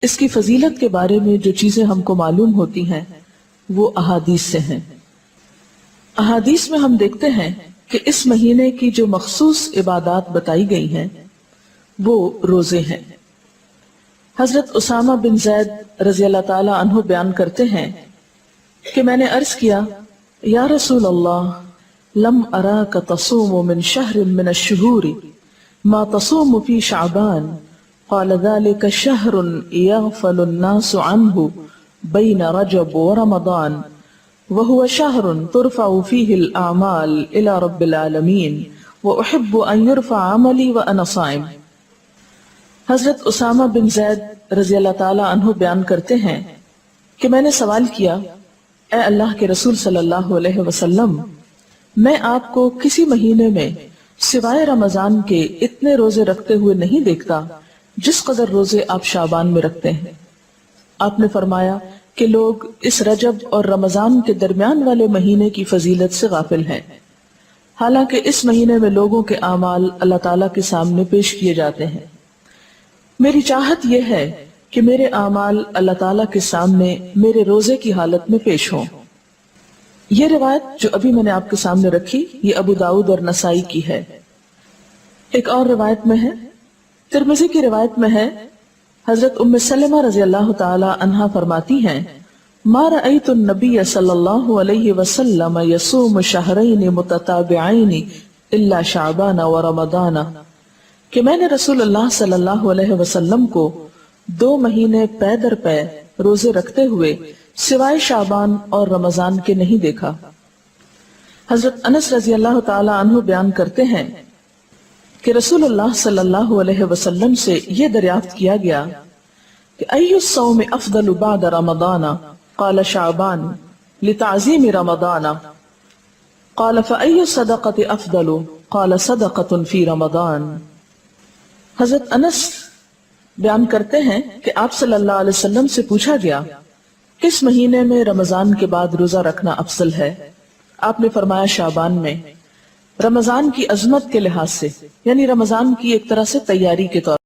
اس کی فضیلت کے بارے میں جو چیزیں ہم کو معلوم ہوتی ہیں وہ احادیث سے ہیں۔ احادیث میں ہم دیکھتے ہیں کہ اس مہینے کی جو مخصوص عبادات بتائی گئی ہیں وہ روزے ہیں۔ حضرت اسامہ بن زید رضی اللہ تعالی عنہ بیان کرتے ہیں کہ میں نے عرض کیا یا رسول اللہ لم اراک تصوم من شہر من الشہور ما تصوم فی شعبان قال ذلك شهر يغفل الناس عنه بين رجب ورمضان وهو شهر ترفع فيه الأعمال إلى رب العالمين وأحب أن يرفع عملي وأنا صائم۔ حضرت اسامہ بن زید رضی اللہ تعالی عنہ بیان کرتے ہیں کہ میں نے سوال کیا اے اللہ کے رسول صلی اللہ علیہ وسلم، میں آپ کو کسی مہینے میں سوائے رمضان کے اتنے روزے رکھتے ہوئے نہیں دیکھتا جس قدر روزے آپ شعبان میں رکھتے ہیں۔ آپ نے فرمایا کہ لوگ اس رجب اور رمضان کے درمیان والے مہینے کی فضیلت سے غافل ہیں، حالانکہ اس مہینے میں لوگوں کے اعمال اللہ تعالیٰ کے سامنے پیش کیے جاتے ہیں۔ میری چاہت یہ ہے کہ میرے اعمال اللہ تعالیٰ کے سامنے میرے روزے کی حالت میں پیش ہوں۔ یہ روایت جو ابھی میں نے آپ کے سامنے رکھی یہ ابو داؤد اور نسائی کی ہے۔ ایک اور روایت میں ہے، ترمذی کی روایت میں ہے، حضرت ام سلمہ رضی اللہ تعالی عنہا فرماتی ہیں ما رأیت النبی صلی اللہ علیہ وسلم یصوم شہرین متتابعین الا شعبان و رمضان، کہ میں نے رسول اللہ صلی اللہ علیہ وسلم کو 2 مہینے پے در پے روزے رکھتے ہوئے سوائے شعبان اور رمضان کے نہیں دیکھا۔ حضرت انس رضی اللہ تعالی عنہ بیان کرتے ہیں کہ رسول اللہ صلی اللہ علیہ وسلم سے یہ دریافت کیا گیا کہ ای الصوم افضل بعد رمضان قال شعبان لتعظیم رمضان قال فای الصدقۃ افضل قال صدقۃ فی رمضان۔ حضرت انس بیان کرتے ہیں کہ آپ صلی اللہ علیہ وسلم سے پوچھا گیا کس مہینے میں رمضان کے بعد روزہ رکھنا افضل ہے؟ آپ نے فرمایا شعبان میں، رمضان کی عظمت کے لحاظ سے، یعنی رمضان کی ایک طرح سے تیاری کے طور